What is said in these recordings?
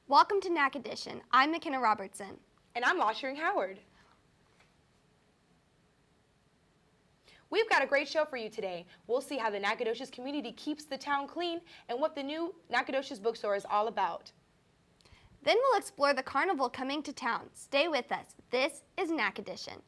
Welcome to NacEdition. I'm McKenna Robertson. And I'm Washering Howard. We've got a great show for you today. We'll see how the Nacogdoches community keeps the town clean and what the new Nacogdoches bookstore is all about. Then we'll explore the carnival coming to town. Stay with us. This is NacEdition.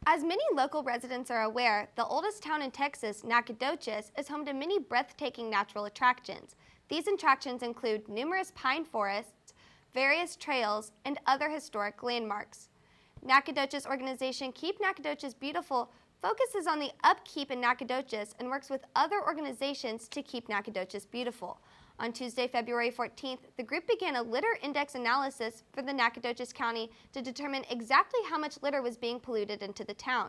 As many local residents are aware, the oldest town in Texas, Nacogdoches, is home to many breathtaking natural attractions. These attractions include numerous pine forests, various trails, and other historic landmarks. Nacogdoches organization Keep Nacogdoches Beautiful focuses on the upkeep in Nacogdoches and works with other organizations to keep Nacogdoches beautiful. On Tuesday, February 14th, the group began a litter index analysis for the Nacogdoches County to determine exactly how much litter was being polluted into the town.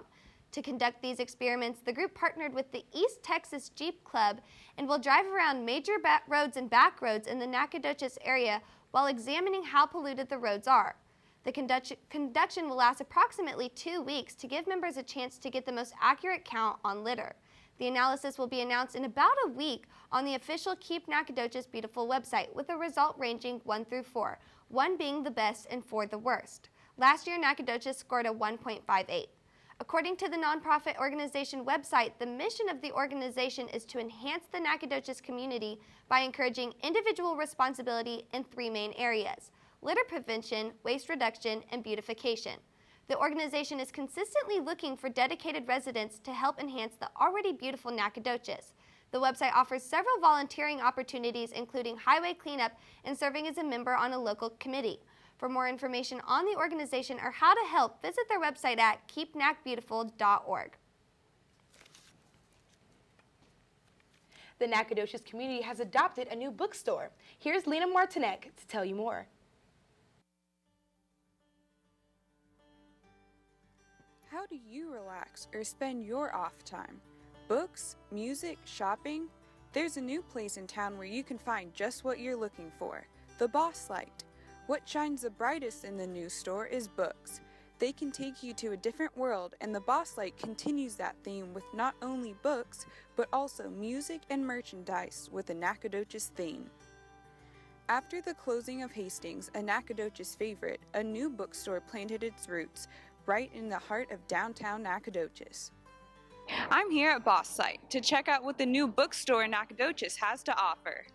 To conduct these experiments, the group partnered with the East Texas Jeep Club and will drive around major roads and back roads in the Nacogdoches area while examining how polluted the roads are. The conduction will last approximately 2 weeks to give members a chance to get the most accurate count on litter. The analysis will be announced in about a week on the official Keep Nacogdoches Beautiful website, with a result ranging 1 through 4, 1 being the best and 4 the worst. Last year, Nacogdoches scored a 1.58. According to the nonprofit organization website, the mission of the organization is to enhance the Nacogdoches community by encouraging individual responsibility in 3 main areas: litter prevention, waste reduction, and beautification. The organization is consistently looking for dedicated residents to help enhance the already beautiful Nacogdoches. The website offers several volunteering opportunities, including highway cleanup and serving as a member on a local committee. For more information on the organization or how to help, visit their website at keepnacbeautiful.org. The Nacogdoches community has adopted a new bookstore. Here's Lena Martinek to tell you more. How do you relax or spend your off time? Books, music, shopping? There's a new place in town where you can find just what you're looking for, the Bosslight. What shines the brightest in the new store is books. They can take you to a different world, and the Bosslight continues that theme with not only books, but also music and merchandise with a Nacogdoches theme. After the closing of Hastings, a Nacogdoches favorite, a new bookstore planted its roots right in the heart of downtown Nacogdoches. I'm here at Bosslight to check out what the new bookstore Nacogdoches has to offer.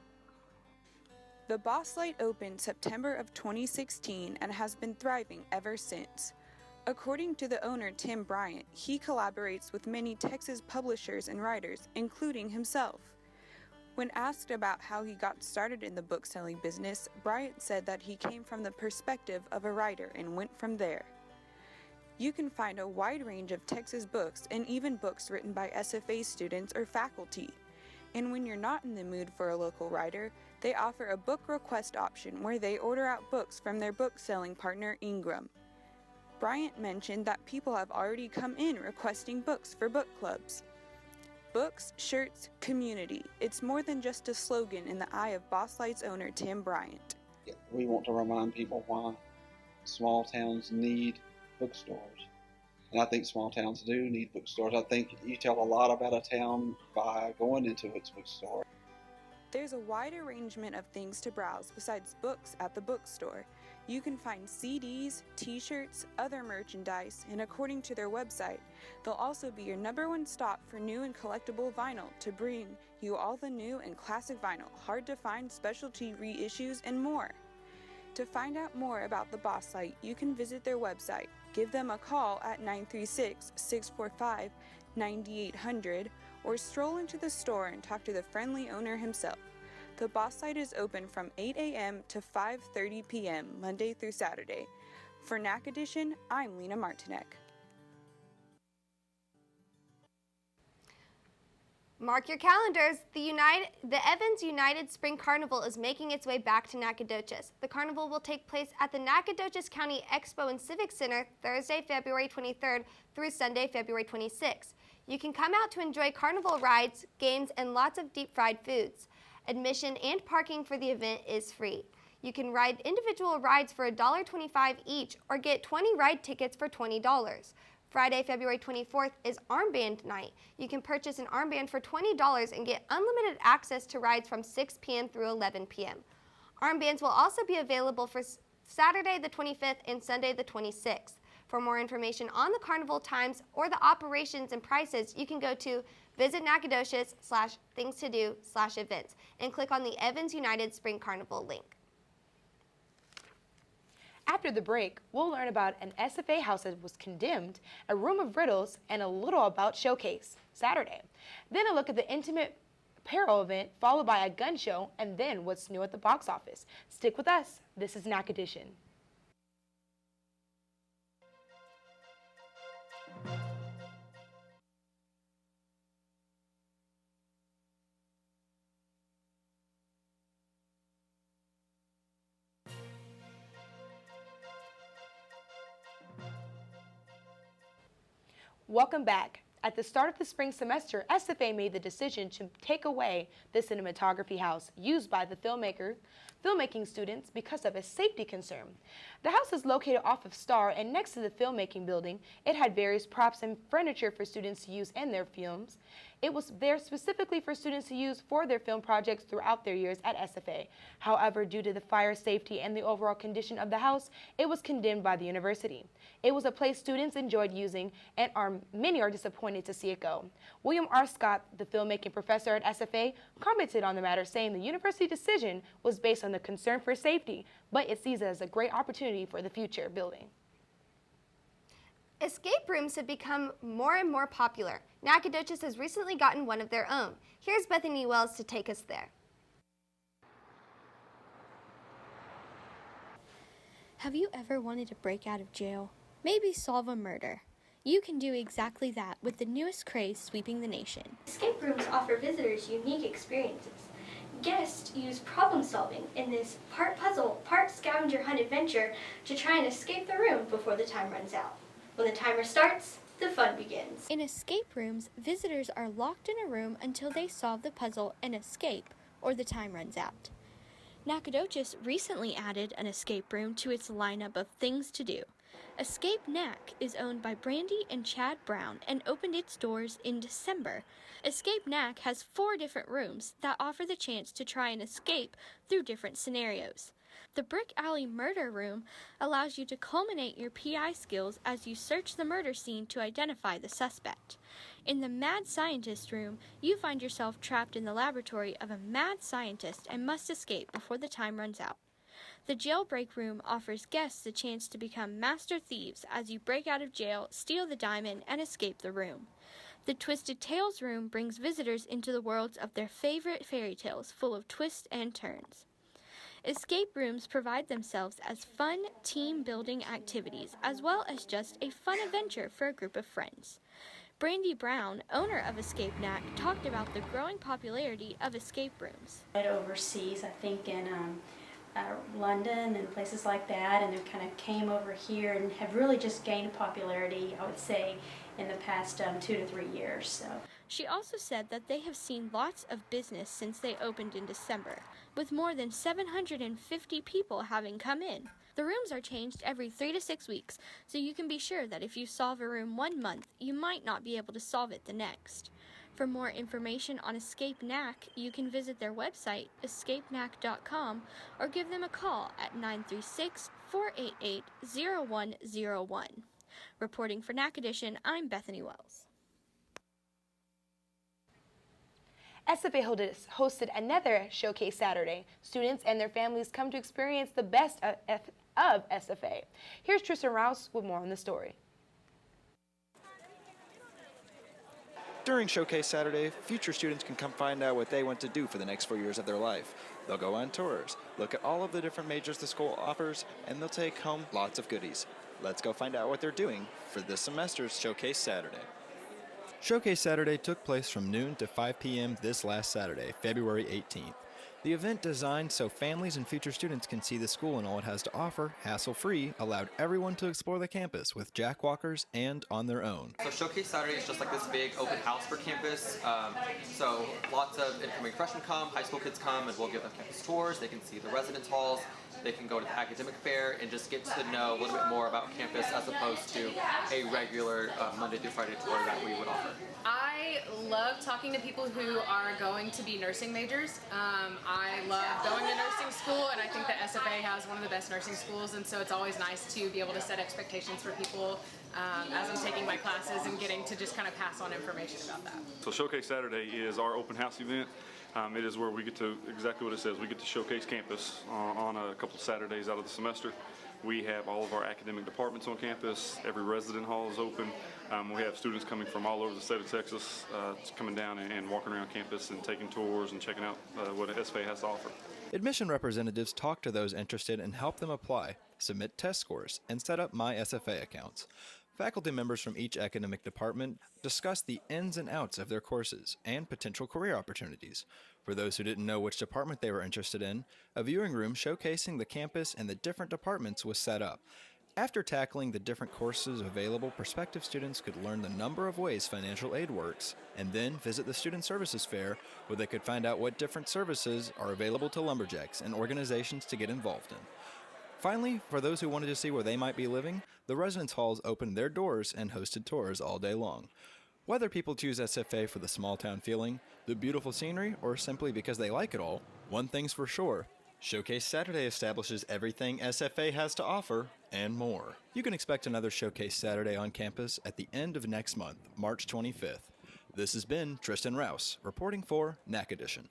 The Bosslight opened September of 2016 and has been thriving ever since. According to the owner, Tim Bryant, he collaborates with many Texas publishers and writers, including himself. When asked about how he got started in the book-selling business, Bryant said that he came from the perspective of a writer and went from there. You can find a wide range of Texas books and even books written by SFA students or faculty. And when you're not in the mood for a local writer, they offer a book request option where they order out books from their book-selling partner, Ingram. Bryant mentioned that people have already come in requesting books for book clubs. Books, shirts, community. It's more than just a slogan in the eye of Bosslight's owner, Tim Bryant. We want to remind people why small towns need bookstores. And I think small towns do need bookstores. I think you tell a lot about a town by going into its bookstore. There's a wide arrangement of things to browse besides books at the bookstore. You can find CDs, t-shirts, other merchandise, and according to their website, they'll also be your #1 stop for new and collectible vinyl to bring you all the new and classic vinyl, hard to find specialty reissues, and more. To find out more about the Bosslight, you can visit their website, give them a call at 936-645-9800, or stroll into the store and talk to the friendly owner himself. The Bosslight is open from 8 a.m. to 5:30 p.m. Monday through Saturday. For NacEdition, I'm Lena Martinek. Mark your calendars. The Evans United Spring Carnival is making its way back to Nacogdoches. The carnival will take place at the Nacogdoches County Expo and Civic Center Thursday, February 23rd through Sunday, February 26th. You can come out to enjoy carnival rides, games, and lots of deep-fried foods. Admission and parking for the event is free. You can ride individual rides for $1.25 each or get 20 ride tickets for $20. Friday, February 24th is Armband Night. You can purchase an armband for $20 and get unlimited access to rides from 6 p.m. through 11 p.m. Armbands will also be available for Saturday the 25th and Sunday the 26th. For more information on the carnival times or the operations and prices, you can go to visitnacogdoches/things-to-do/events and click on the Evans United Spring Carnival link. After the break, we'll learn about an SFA house that was condemned, a room of riddles, and a little about Showcase Saturday. Then a look at the intimate apparel event, followed by a gun show, and then what's new at the box office. Stick with us. This is NacEdition. Welcome back. At the start of the spring semester, SFA made the decision to take away the cinematography house used by the filmmaking students because of a safety concern. The house is located off of Star and next to the filmmaking building. It had various props and furniture for students to use in their films. It was there specifically for students to use for their film projects throughout their years at SFA. However, due to the fire safety and the overall condition of the house, it was condemned by the university. It was a place students enjoyed using, and many are disappointed to see it go. William R. Scott, the filmmaking professor at SFA, commented on the matter, saying the university decision was based on the concern for safety, but it sees it as a great opportunity for the future building. Escape rooms have become more and more popular. Nacogdoches has recently gotten one of their own. Here's Bethany Wells to take us there. Have you ever wanted to break out of jail? Maybe solve a murder? You can do exactly that with the newest craze sweeping the nation. Escape rooms offer visitors unique experiences. Guests use problem solving in this part puzzle, part scavenger hunt adventure to try and escape the room before the time runs out. When the timer starts, the fun begins. In escape rooms, visitors are locked in a room until they solve the puzzle and escape, or the time runs out. Nacogdoches recently added an escape room to its lineup of things to do. Escape Nac is owned by Brandy and Chad Brown and opened its doors in December. Escape Nac has 4 different rooms that offer the chance to try and escape through different scenarios. The Brick Alley Murder Room allows you to culminate your PI skills as you search the murder scene to identify the suspect. In the Mad Scientist Room, you find yourself trapped in the laboratory of a mad scientist and must escape before the time runs out. The Jailbreak Room offers guests the chance to become master thieves as you break out of jail, steal the diamond, and escape the room. The Twisted Tales Room brings visitors into the worlds of their favorite fairy tales full of twists and turns. Escape rooms provide themselves as fun, team-building activities, as well as just a fun adventure for a group of friends. Brandy Brown, owner of Escape Nac, talked about the growing popularity of escape rooms. Overseas, I think in London and places like that, and they kind of came over here and have really just gained popularity, I would say, in the past 2 to 3 years. So. She also said that they have seen lots of business since they opened in December, with more than 750 people having come in. The rooms are changed every 3 to 6 weeks, so you can be sure that if you solve a room one month, you might not be able to solve it the next. For more information on Escape Nac, you can visit their website, escapenac.com, or give them a call at 936-488-0101. Reporting for NacEdition, I'm Bethany Wells. SFA hosted another Showcase Saturday. Students and their families come to experience the best of SFA. Here's Tristan Rouse with more on the story. During Showcase Saturday, future students can come find out what they want to do for the next 4 years of their life. They'll go on tours, look at all of the different majors the school offers, and they'll take home lots of goodies. Let's go find out what they're doing for this semester's Showcase Saturday. Showcase Saturday took place from noon to 5 p.m. this last Saturday, February 18th. The event, designed so families and future students can see the school and all it has to offer, hassle-free, allowed everyone to explore the campus with jackwalkers and on their own. So Showcase Saturday is just like this big open house for campus. So lots of incoming freshmen come, high school kids come, and we'll give them campus tours. They can see the residence halls. They can go to the academic fair and just get to know a little bit more about campus as opposed to a regular Monday through Friday tour that we would offer. I love talking to people who are going to be nursing majors. I love going to nursing school, and I think that SFA has one of the best nursing schools, and so it's always nice to be able to set expectations for people as I'm taking my classes and getting to just kind of pass on information about that. So Showcase Saturday is our open house event. It is where we get to, exactly what it says, we get to showcase campus on a couple of Saturdays out of the semester. We have all of our academic departments on campus. Every resident hall is open. We have students coming from all over the state of Texas coming down and walking around campus and taking tours and checking out what SFA has to offer. Admission representatives talk to those interested and help them apply, submit test scores, and set up My SFA accounts. Faculty members from each academic department discuss the ins and outs of their courses and potential career opportunities. For those who didn't know which department they were interested in, a viewing room showcasing the campus and the different departments was set up. After tackling the different courses available, prospective students could learn the number of ways financial aid works, and then visit the Student Services Fair, where they could find out what different services are available to lumberjacks and organizations to get involved in. Finally, for those who wanted to see where they might be living, the residence halls opened their doors and hosted tours all day long. Whether people choose SFA for the small town feeling, the beautiful scenery, or simply because they like it all, one thing's for sure: Showcase Saturday establishes everything SFA has to offer and more. You can expect another Showcase Saturday on campus at the end of next month, March 25th. This has been Tristan Rouse, reporting for NacEdition.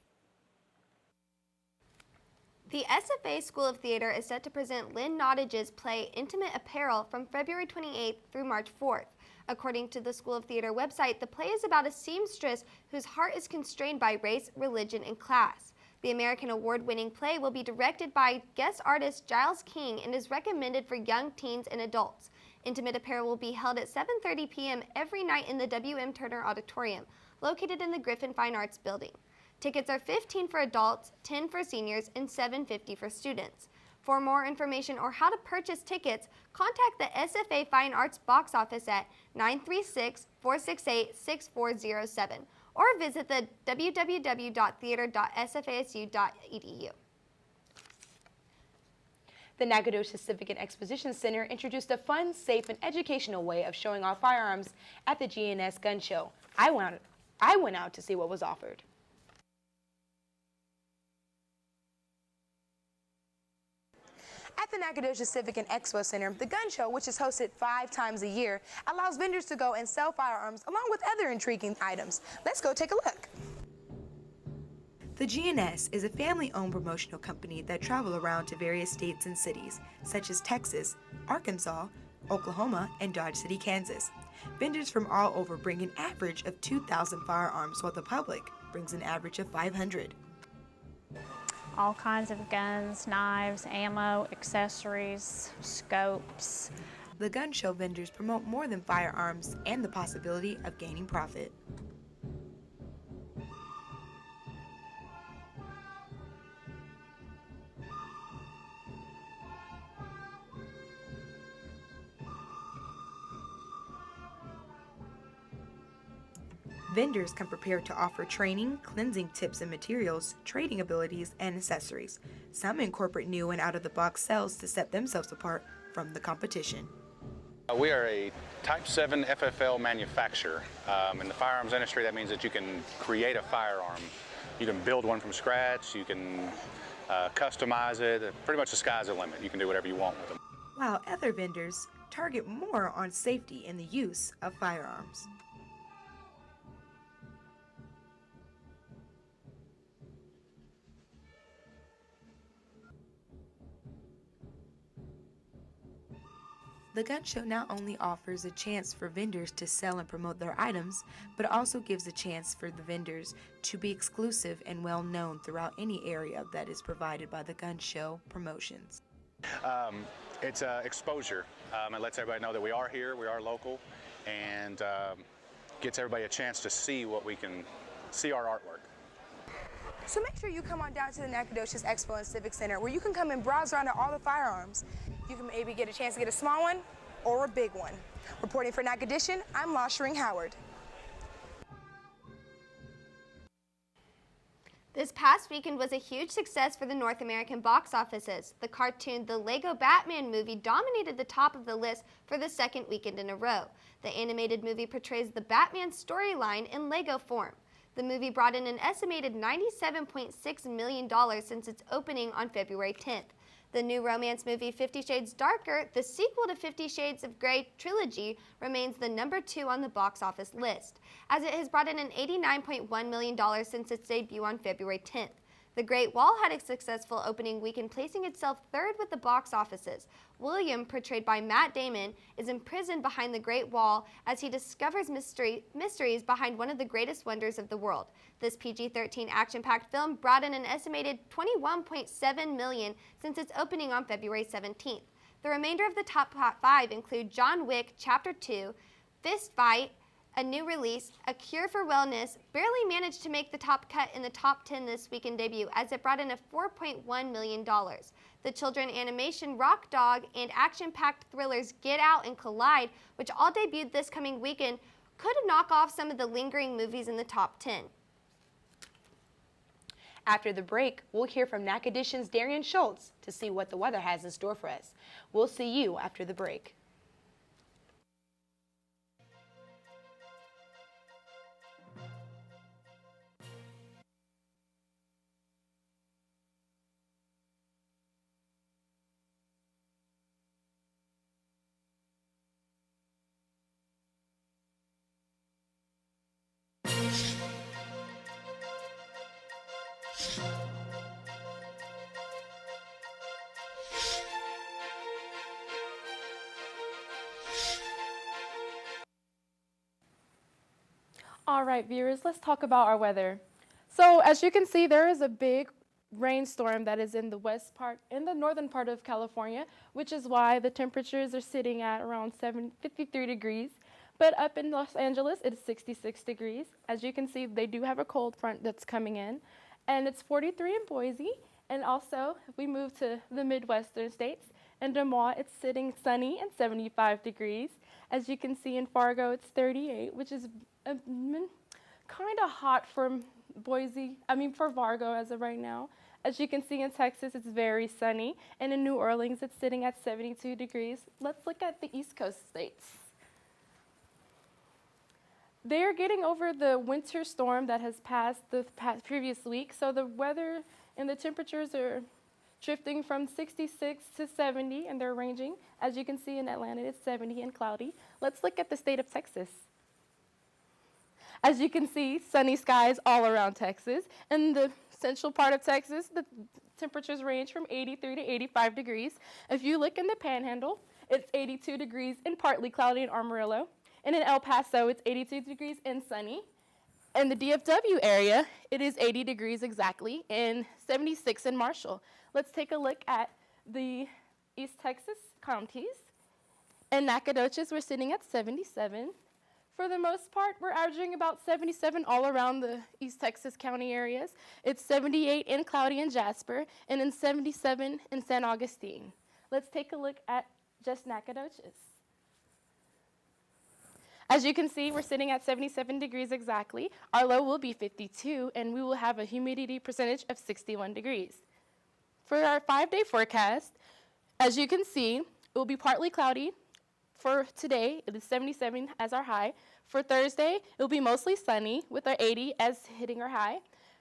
The SFA School of Theater is set to present Lynn Nottage's play Intimate Apparel from February 28th through March 4th. According to the School of Theater website, the play is about a seamstress whose heart is constrained by race, religion, and class. The American award-winning play will be directed by guest artist Giles King and is recommended for young teens and adults. Intimate Apparel will be held at 7:30 p.m. every night in the W.M. Turner Auditorium, located in the Griffin Fine Arts Building. Tickets are $15 for adults, $10 for seniors, and $7.50 for students. For more information or how to purchase tickets, contact the SFA Fine Arts box office at 936-468-6407 or visit the www.theater.sfasu.edu. The Nacogdoches Civic and Exposition Center introduced a fun, safe, and educational way of showing off firearms at the GNS Gun Show. I went out to see what was offered. At the Nacogdoches Civic and Expo Center, the gun show, which is hosted 5 times a year, allows vendors to go and sell firearms along with other intriguing items. Let's go take a look. The GNS is a family-owned promotional company that travel around to various states and cities, such as Texas, Arkansas, Oklahoma, and Dodge City, Kansas. Vendors from all over bring an average of 2,000 firearms, while the public brings an average of 500. All kinds of guns, knives, ammo, accessories, scopes. The gun show vendors promote more than firearms and the possibility of gaining profit. Vendors come prepared to offer training, cleansing tips and materials, trading abilities, and accessories. Some incorporate new and out-of-the-box cells to set themselves apart from the competition. We are a Type 7 FFL manufacturer. In the firearms industry, that means that you can create a firearm. You can build one from scratch, you can customize it. Pretty much the sky's the limit. You can do whatever you want with them. While other vendors target more on safety and the use of firearms. The gun show not only offers a chance for vendors to sell and promote their items, but also gives a chance for the vendors to be exclusive and well known throughout any area that is provided by the gun show promotions. It's exposure. It lets everybody know that we are here, we are local, and gets everybody a chance to see what we can see our artwork. So make sure you come on down to the Nacogdoches Expo and Civic Center, where you can come and browse around at all the firearms. You can maybe get a chance to get a small one or a big one. Reporting for NacEdition, I'm Lashering Howard. This past weekend was a huge success for the North American box offices. The cartoon The Lego Batman movie dominated the top of the list for the second weekend in a row. The animated movie portrays the Batman storyline in Lego form. The movie brought in an estimated $97.6 million since its opening on February 10th. The new romance movie 50 Shades Darker, the sequel to 50 Shades of Grey trilogy, remains the #2 on the box office list, as it has brought in an $89.1 million since its debut on February 10th. The Great Wall had a successful opening weekend, placing itself third with the box offices. William, portrayed by Matt Damon, is imprisoned behind the Great Wall as he discovers mysteries behind one of the greatest wonders of the world. This PG-13 action-packed film brought in an estimated $21.7 million since its opening on February 17th. The remainder of the top 5 include John Wick Chapter 2, Fist Fight, a new release, A Cure for Wellness, barely managed to make the top cut in the top 10 this weekend debut, as it brought in a $4.1 million. The children animation Rock Dog and action-packed thrillers Get Out and Collide, which all debuted this coming weekend, could knock off some of the lingering movies in the top 10. After the break, we'll hear from NacEdition's Darian Schultz to see what the weather has in store for us. We'll see you after the break. All right, viewers, let's talk about our weather. So as you can see, there is a big rainstorm that is in the northern part of California, which is why the temperatures are sitting at around 53 degrees. But up in Los Angeles, it's 66 degrees. As you can see, they do have a cold front that's coming in, and it's 43 in Boise. And also, if we move to the Midwestern states, in Des Moines, it's sitting sunny and 75 degrees. As you can see in Fargo, it's 38, which is kind of hot for for Fargo as of right now. As you can see in Texas, it's very sunny. And in New Orleans, it's sitting at 72 degrees. Let's look at the East Coast states. They're getting over the winter storm that has passed the previous week. So the weather and the temperatures are drifting from 66 to 70, and they're ranging. As you can see in Atlanta, it's 70 and cloudy. Let's look at the state of Texas. As you can see, sunny skies all around Texas. In the central part of Texas, the temperatures range from 83 to 85 degrees. If you look in the Panhandle, it's 82 degrees and partly cloudy in Amarillo. And in El Paso, it's 82 degrees and sunny. In the DFW area, it is 80 degrees exactly and 76 in Marshall. Let's take a look at the East Texas counties. In Nacogdoches, we're sitting at 77. For the most part, we're averaging about 77 all around the East Texas county areas. It's 78 in cloudy in Jasper, and then 77 in San Augustine. Let's take a look at just Nacogdoches. As you can see, we're sitting at 77 degrees exactly. Our low will be 52, and we will have a humidity percentage of 61 degrees. For our 5-day forecast, as you can see, it will be partly cloudy. For today, it is 77 as our high. For Thursday, it will be mostly sunny with our 80 as hitting our high.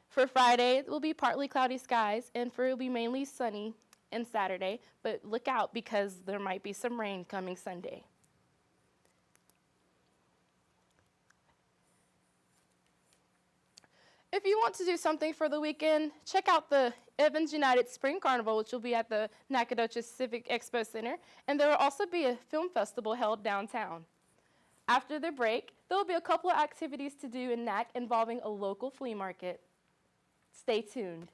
For Friday, it will be partly cloudy skies, and it will be mainly sunny and Saturday, but look out because there might be some rain coming Sunday. If you want to do something for the weekend, check out the Evans United Spring Carnival, which will be at the Nacogdoches Civic Expo Center, and there will also be a film festival held downtown. After the break, there will be a couple of activities to do in Nac involving a local flea market. Stay tuned.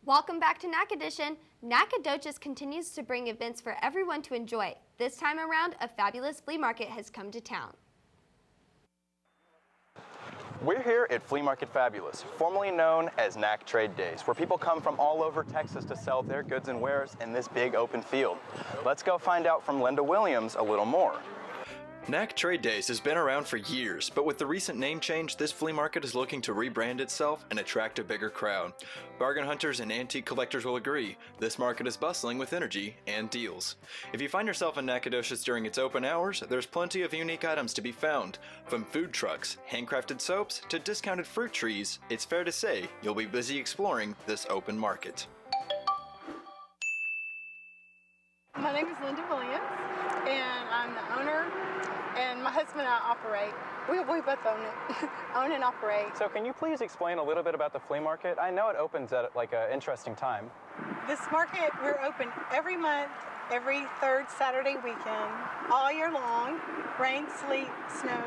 Welcome back to NacEdition. Nacogdoches continues to bring events for everyone to enjoy. This time around, a fabulous flea market has come to town. We're here at Flea Market Fabulous, formerly known as NAC Trade Days, where people come from all over Texas to sell their goods and wares in this big open field. Let's go find out from Linda Williams a little more. NAC Trade Days has been around for years, but with the recent name change, this flea market is looking to rebrand itself and attract a bigger crowd. Bargain hunters and antique collectors will agree, this market is bustling with energy and deals. If you find yourself in Nacogdoches during its open hours, there's plenty of unique items to be found. From food trucks, handcrafted soaps, to discounted fruit trees, it's fair to say you'll be busy exploring this open market. My name is Linda Williams, and I'm the owner, and my husband and I operate. We both own it, own and operate. So can you please explain a little bit about the flea market? I know it opens at like an interesting time. This market, we're open every month, every third Saturday weekend, all year long, rain, sleet, snow,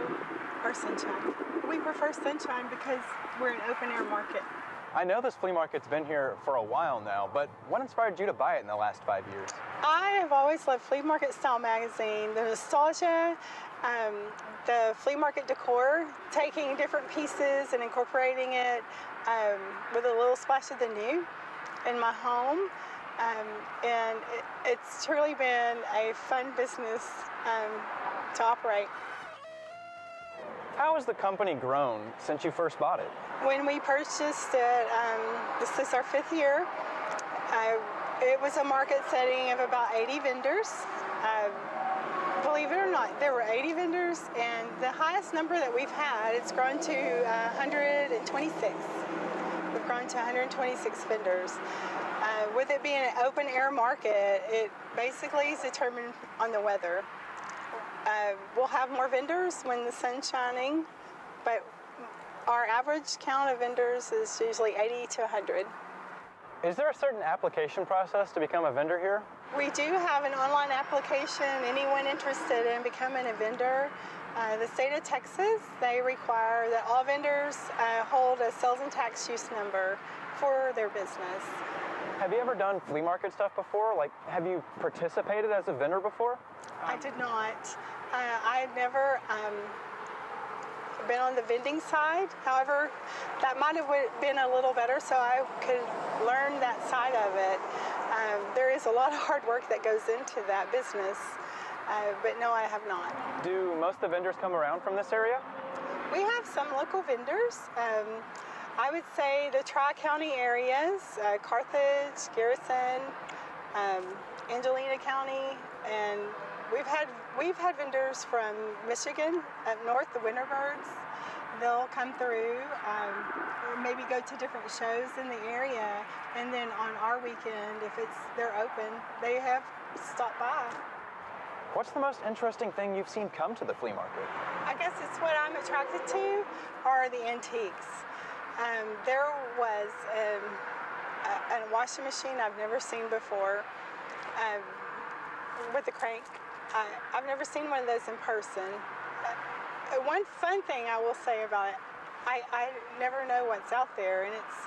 or sunshine. We prefer sunshine because we're an open air market. I know this flea market's been here for a while now, but what inspired you to buy it in the last 5 years? I have always loved Flea Market Style magazine, the nostalgia, the flea market decor, taking different pieces and incorporating it with a little splash of the new in my home. And it's truly been a fun business to operate. How has the company grown since you first bought it? When we purchased it, this is our 5th year, it was a market setting of about 80 vendors. Believe it or not, there were 80 vendors, and the highest number that we've had, it's grown to 126. We've grown to 126 vendors. With it being an open air market, it basically is determined on the weather. We'll have more vendors when the sun's shining, but our average count of vendors is usually 80 to 100. Is there a certain application process to become a vendor here? We do have an online application. Anyone interested in becoming a vendor, the state of Texas, they require that all vendors hold a sales and tax use number for their business. Have you ever done flea market stuff before? Like, have you participated as a vendor before? I did not. I had never been on the vending side. However, that might have been a little better so I could learn that side of it. There is a lot of hard work that goes into that business, but no, I have not. Do most of the vendors come around from this area? We have some local vendors. I would say the Tri-County areas, Carthage, Garrison, Angelina County, and we've had vendors from Michigan up north, the Winterbirds. They'll come through, maybe go to different shows in the area, and then on our weekend, if they're open, they have stopped by. What's the most interesting thing you've seen come to the flea market? I guess it's what I'm attracted to are the antiques. There was a washing machine I've never seen before with a crank. I've never seen one of those in person. One fun thing I will say about it, I never know what's out there, and it's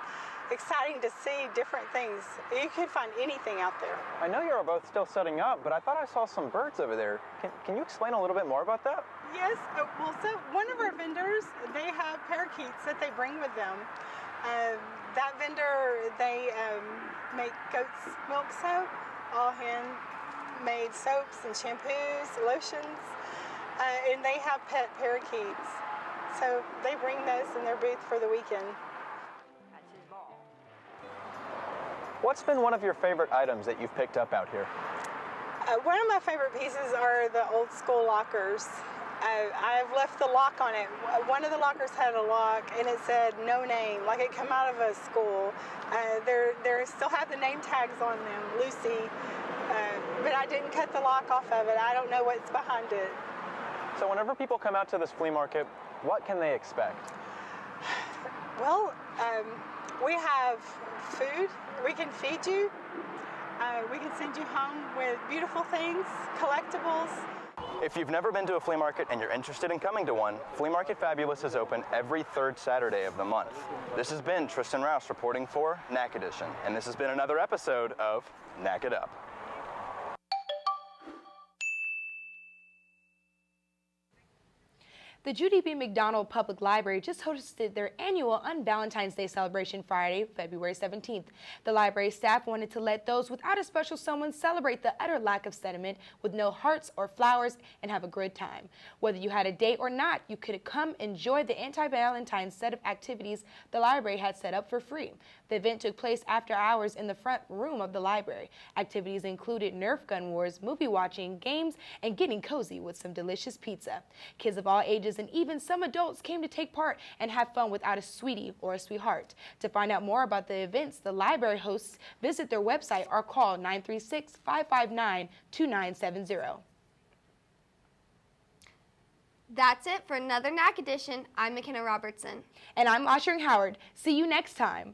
exciting to see different things. You can find anything out there. I know you're both still setting up, but I thought I saw some birds over there. Can you explain a little bit more about that? Yes, well, so one of our vendors, they have parakeets that they bring with them. That vendor, they make goat's milk soap, all handmade soaps and shampoos, lotions, and they have pet parakeets. So they bring those in their booth for the weekend. What's been one of your favorite items that you've picked up out here? One of my favorite pieces are the old school lockers. I've left the lock on it. One of the lockers had a lock and it said no name, like it come out of a school. There still have the name tags on them, Lucy, but I didn't cut the lock off of it. I don't know what's behind it. So whenever people come out to this flea market, what can they expect? Well, we have food. We can feed you. We can send you home with beautiful things, collectibles. If you've never been to a flea market and you're interested in coming to one, Flea Market Fabulous is open every third Saturday of the month. This has been Tristan Rouse reporting for NacEdition, and this has been another episode of Nac It Up. The Judy B. McDonald Public Library just hosted their annual Un-Valentine's Day celebration Friday, February 17th. The library staff wanted to let those without a special someone celebrate the utter lack of sentiment with no hearts or flowers and have a good time. Whether you had a date or not, you could come enjoy the anti-Valentine's set of activities the library had set up for free. The event took place after hours in the front room of the library. Activities included Nerf gun wars, movie watching, games, and getting cozy with some delicious pizza. Kids of all ages and even some adults came to take part and have fun without a sweetie or a sweetheart. To find out more about the events the library hosts, visit their website or call 936-559-2970. That's it for another NacEdition. I'm McKenna Robertson. And I'm Oshering Howard. See you next time.